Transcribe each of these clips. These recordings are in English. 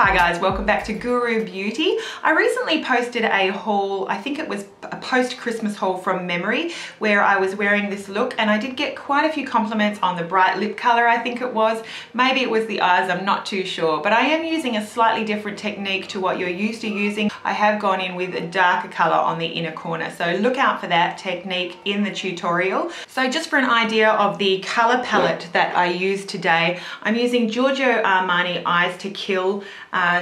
Hi guys, welcome back to GOO ROO Beauty. I recently posted a haul, I think it was a post-Christmas haul from memory, where I was wearing this look, and I did get quite a few compliments on the bright lip color, I think it was. Maybe it was the eyes, I'm not too sure, but I am using a slightly different technique to what you're used to using. I have gone in with a darker color on the inner corner, so look out for that technique in the tutorial. So just for an idea of the color palette that I use today, I'm using Giorgio Armani Eyes to Kill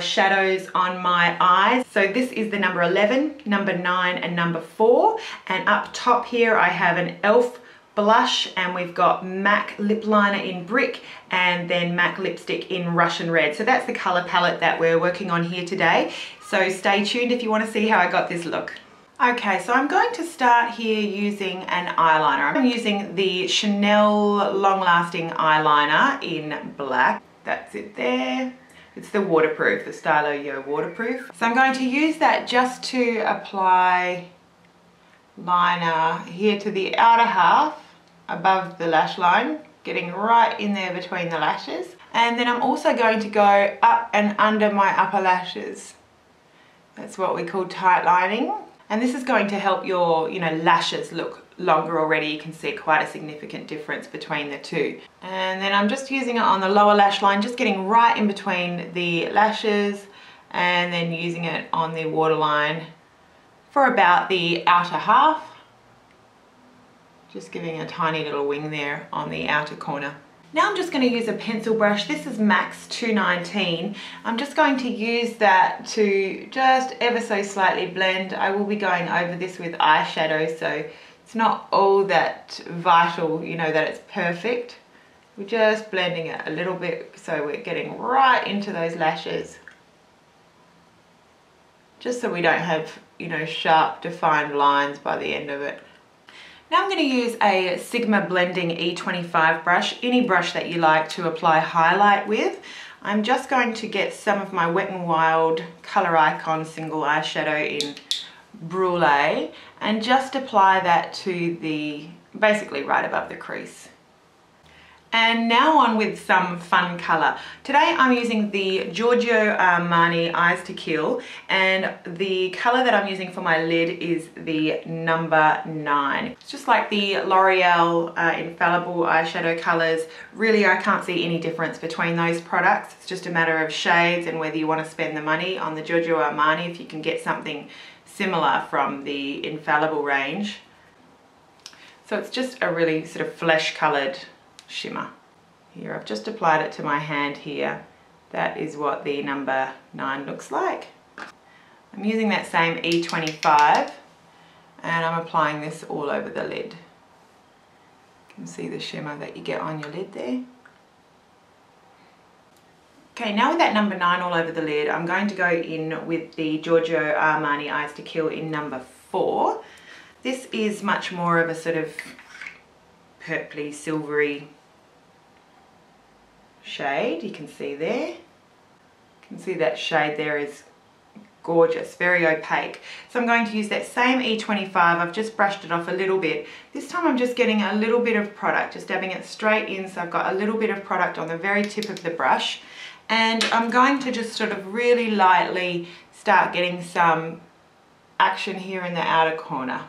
shadows on my eyes. So this is the number 11, number 9 and number 4, and up top here I have an e.l.f. blush, and we've got MAC lip liner in Brick and then MAC lipstick in Russian Red. So that's the color palette that we're working on here today, so stay tuned if you want to see how I got this look. Okay, so I'm going to start here using an eyeliner. I'm using the Chanel Long Lasting Eyeliner in black. That's it there. It's the waterproof, the Stylo Yeux waterproof. So I'm going to use that just to apply liner here to the outer half above the lash line, getting right in there between the lashes. And then I'm also going to go up and under my upper lashes. That's what we call tight lining. And this is going to help your, lashes look longer already. You can see quite a significant difference between the two. And then I'm just using it on the lower lash line, just getting right in between the lashes, and then using it on the waterline for about the outer half. Just giving a tiny little wing there on the outer corner. Now I'm just going to use a pencil brush. This is Max 219. I'm just going to use that to just ever so slightly blend. I will be going over this with eyeshadow, so it's not all that vital, that it's perfect. We're just blending it a little bit so we're getting right into those lashes. Just so we don't have, sharp defined lines by the end of it. Now I'm going to use a Sigma Blending E25 brush, any brush that you like to apply highlight with. I'm just going to get some of my Wet n Wild Colour Icon single eyeshadow in Brule and just apply that to basically right above the crease. And now on with some fun colour. Today I'm using the Giorgio Armani Eyes to Kill, and the colour that I'm using for my lid is the number 9. It's just like the Loreal Infallible eyeshadow colours. Really, I can't see any difference between those products. It's just a matter of shades and whether you want to spend the money on the Giorgio Armani if you can get something similar from the Infallible range. So it's just a really sort of flesh coloured shimmer. Here, I've just applied it to my hand here. That is what the number 9 looks like. I'm using that same E25 and I'm applying this all over the lid. You can see the shimmer that you get on your lid there. Okay, now with that number 9 all over the lid, I'm going to go in with the Giorgio Armani Eyes to Kill in number 4. This is much more of a sort of purpley, silvery shade. You can see there. You can see that shade there is gorgeous, very opaque. So I'm going to use that same E25. I've just brushed it off a little bit. This time I'm just getting a little bit of product, just dabbing it straight in, so I've got a little bit of product on the very tip of the brush. And I'm going to just sort of really lightly start getting some action here in the outer corner.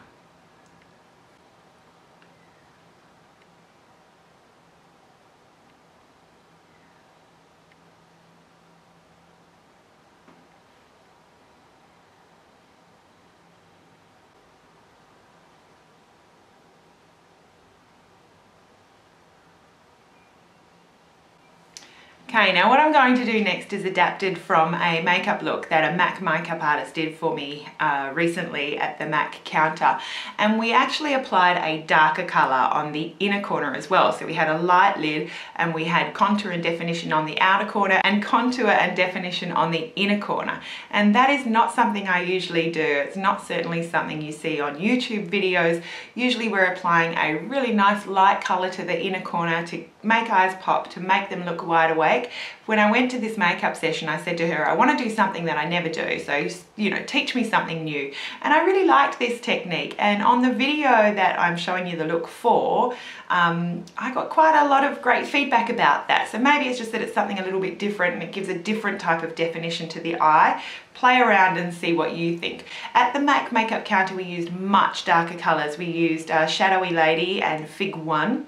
Okay, now what I'm going to do next is adapted from a makeup look that a MAC makeup artist did for me recently at the MAC counter. And we actually applied a darker colour on the inner corner as well. So we had a light lid and we had contour and definition on the outer corner and contour and definition on the inner corner. And that is not something I usually do. It's not certainly something you see on YouTube videos. Usually we're applying a really nice light colour to the inner corner to make eyes pop, to make them look wide awake. When I went to this makeup session, I said to her, I want to do something that I never do, so, you know, teach me something new. And I really liked this technique, and on the video that I'm showing you the look for, I got quite a lot of great feedback about that. So maybe it's just that it's something a little bit different and it gives a different type of definition to the eye. Play around and see what you think. At the MAC makeup counter, we used much darker colors. We used Shadowy Lady and Fig 1.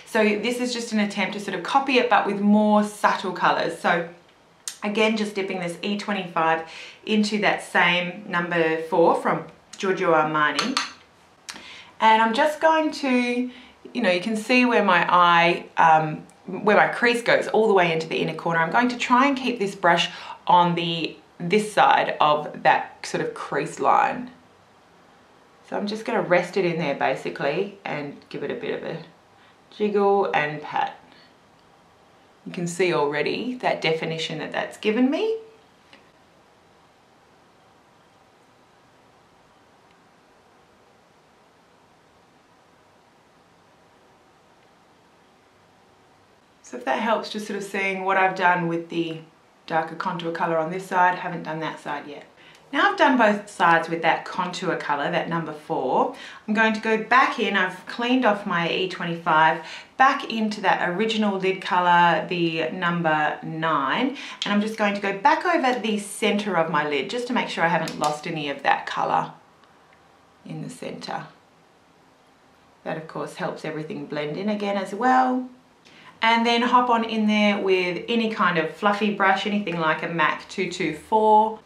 So this is just an attempt to sort of copy it, but with more subtle colors. So again, just dipping this E25 into that same number 4 from Giorgio Armani. And I'm just going to, you know, you can see where my eye, where my crease goes all the way into the inner corner. I'm going to try and keep this brush on this side of that sort of crease line. So I'm just going to rest it in there basically and give it a bit of a jiggle and pat. You can see already that definition that that's given me. So if that helps, just sort of seeing what I've done with the darker contour color on this side, haven't done that side yet. Now I've done both sides with that contour color, that number 4, I'm going to go back in, I've cleaned off my E25, back into that original lid color, the number 9, and I'm just going to go back over the center of my lid, just to make sure I haven't lost any of that color in the center. That of course helps everything blend in again as well. And then hop on in there with any kind of fluffy brush, anything like a MAC 224.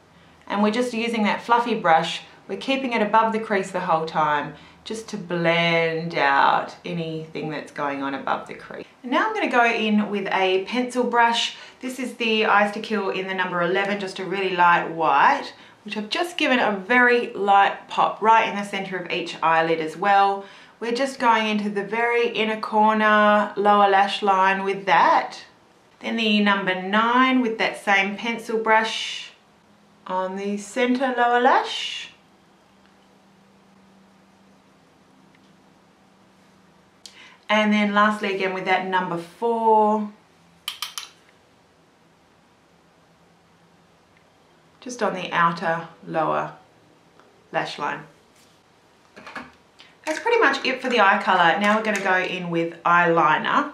And we're just using that fluffy brush, we're keeping it above the crease the whole time, just to blend out anything that's going on above the crease. And now I'm going to go in with a pencil brush. This is the Eyes to Kill in the number 11, just a really light white, which I've just given a very light pop right in the center of each eyelid as well. We're just going into the very inner corner, lower lash line with that. Then the number 9 with that same pencil brush on the center lower lash. And then lastly again with that number 4, just on the outer lower lash line. That's pretty much it for the eye color. Now we're going to go in with eyeliner.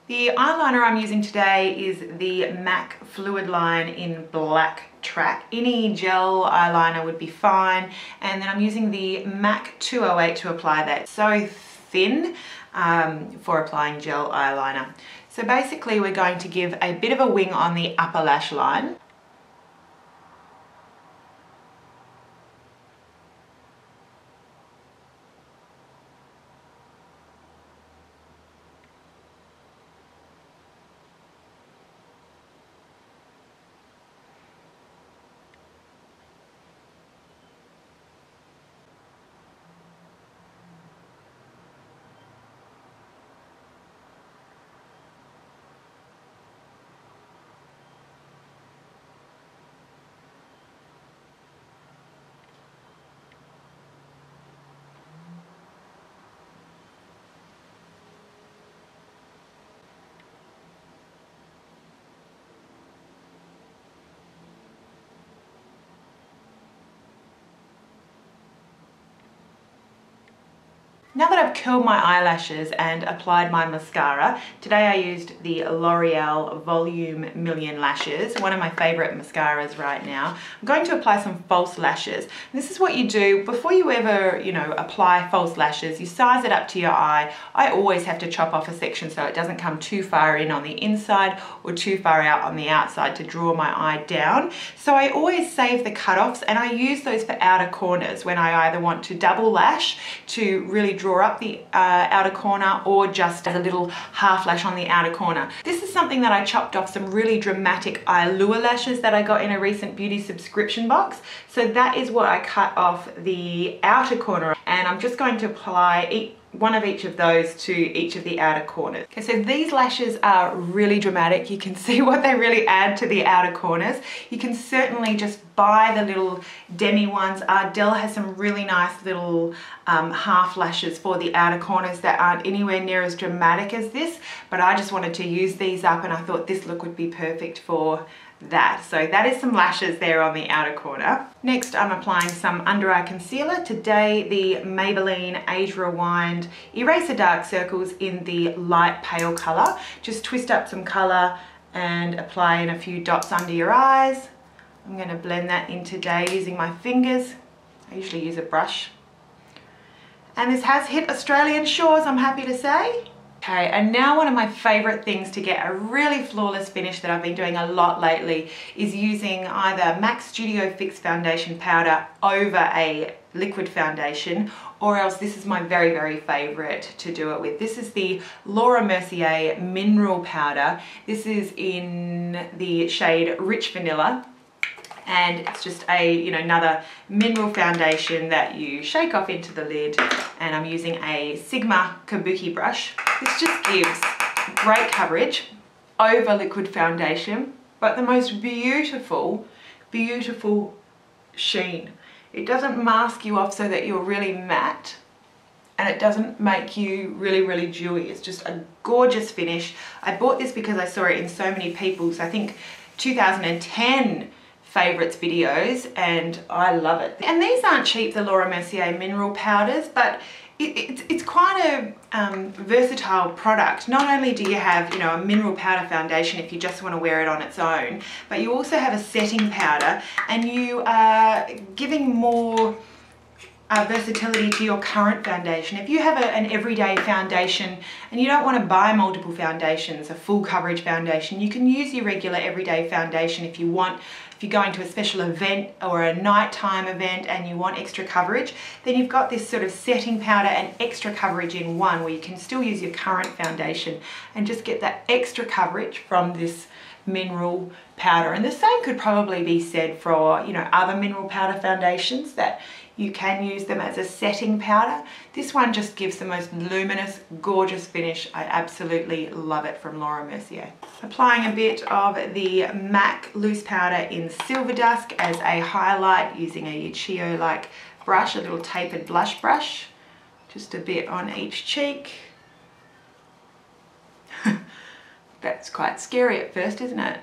The eyeliner I'm using today is the MAC Fluidline in Blacktrack. Any gel eyeliner would be fine. And then I'm using the MAC 208 to apply that. So thin for applying gel eyeliner. So basically we're going to give a bit of a wing on the upper lash line. Now that I've curled my eyelashes and applied my mascara, today I used the L'Oreal Volume Million Lashes, one of my favorite mascaras right now. I'm going to apply some false lashes. This is what you do before you ever, apply false lashes. You size it up to your eye. I always have to chop off a section so it doesn't come too far in on the inside or too far out on the outside to draw my eye down. So I always save the cutoffs, and I use those for outer corners when I either want to double lash to really draw up the outer corner, or just as a little half lash on the outer corner. This is something that I chopped off some really dramatic Eylure lashes that I got in a recent beauty subscription box. So that is what I cut off the outer corner, and I'm just going to apply one of each of those to each of the outer corners. Okay, so these lashes are really dramatic. You can see what they really add to the outer corners. You can certainly just buy the little demi ones. Ardell has some really nice little half lashes for the outer corners that aren't anywhere near as dramatic as this, but I just wanted to use these up and I thought this look would be perfect for that. So that is some lashes there on the outer corner. Next, I'm applying some under eye concealer. Today, the Maybelline Age Rewind Eraser Dark Circles in the light pale color. Just twist up some color and apply in a few dots under your eyes. I'm going to blend that in today using my fingers. I usually use a brush. And this has hit Australian shores, I'm happy to say. Okay, and now one of my favorite things to get a really flawless finish that I've been doing a lot lately is using either MAC Studio Fix foundation powder over a liquid foundation, or else this is my very, very favorite to do it with. This is the Laura Mercier Mineral Powder. This is in the shade Rich Vanilla. And it's just another mineral foundation that you shake off into the lid. And I'm using a Sigma Kabuki brush. This just gives great coverage over liquid foundation, but the most beautiful, beautiful sheen. It doesn't mask you off so that you're really matte, and it doesn't make you really, really dewy. It's just a gorgeous finish. I bought this because I saw it in so many people's, I think, 2010 favorites videos, and I love it. And these aren't cheap, the Laura Mercier mineral powders, but it's quite a versatile product. Not only do you have, a mineral powder foundation if you just want to wear it on its own, but you also have a setting powder, and you are giving more versatility to your current foundation. If you have an everyday foundation and you don't want to buy multiple foundations, a full coverage foundation, you can use your regular everyday foundation if you want. If you're going to a special event or a nighttime event and you want extra coverage, then you've got this sort of setting powder and extra coverage in one, where you can still use your current foundation and just get that extra coverage from this mineral powder. And the same could probably be said for, other mineral powder foundations, that you can use them as a setting powder. This one just gives the most luminous, gorgeous finish. I absolutely love it from Laura Mercier. Applying a bit of the MAC loose powder in Silver Dusk as a highlight using a Giorgio-like brush, a little tapered blush brush. Just a bit on each cheek. That's quite scary at first, isn't it?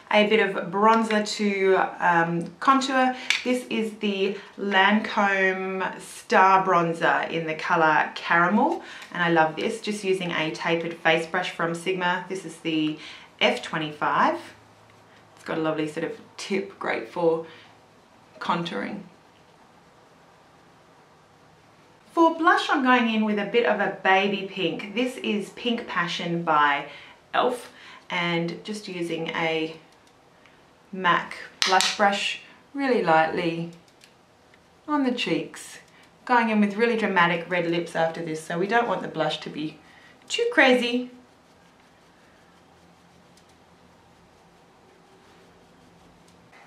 A bit of bronzer to contour. This is the Lancome Star Bronzer in the colour Caramel, and I love this. Just using a tapered face brush from Sigma. This is the F25. It's got a lovely sort of tip, great for contouring. For blush, I'm going in with a bit of a baby pink. This is Pink Passion by Elf, and just using a MAC blush brush really lightly on the cheeks. Going in with really dramatic red lips after this, so we don't want the blush to be too crazy.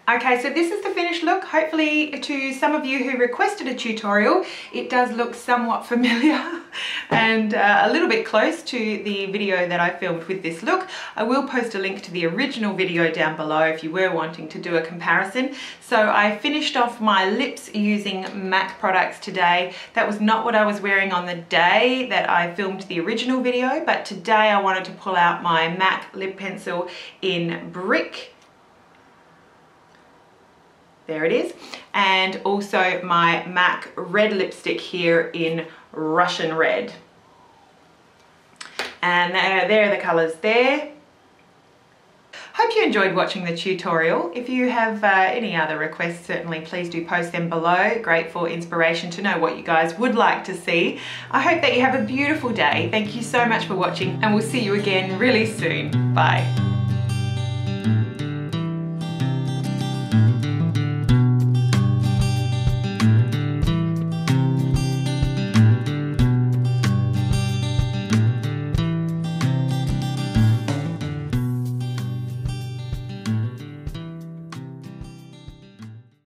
Okay, so this is the finished look. Hopefully to some of you who requested a tutorial, it does look somewhat familiar and a little bit close to the video that I filmed with this look. I will post a link to the original video down below if you were wanting to do a comparison. So I finished off my lips using MAC products today. That was not what I was wearing on the day that I filmed the original video, but today I wanted to pull out my MAC lip pencil in Brick. There it is. And also my MAC red lipstick here in Russian Red. And there are the colours there. Hope you enjoyed watching the tutorial. If you have any other requests, certainly please do post them below. Great for inspiration to know what you guys would like to see. I hope that you have a beautiful day. Thank you so much for watching, and we'll see you again really soon. Bye.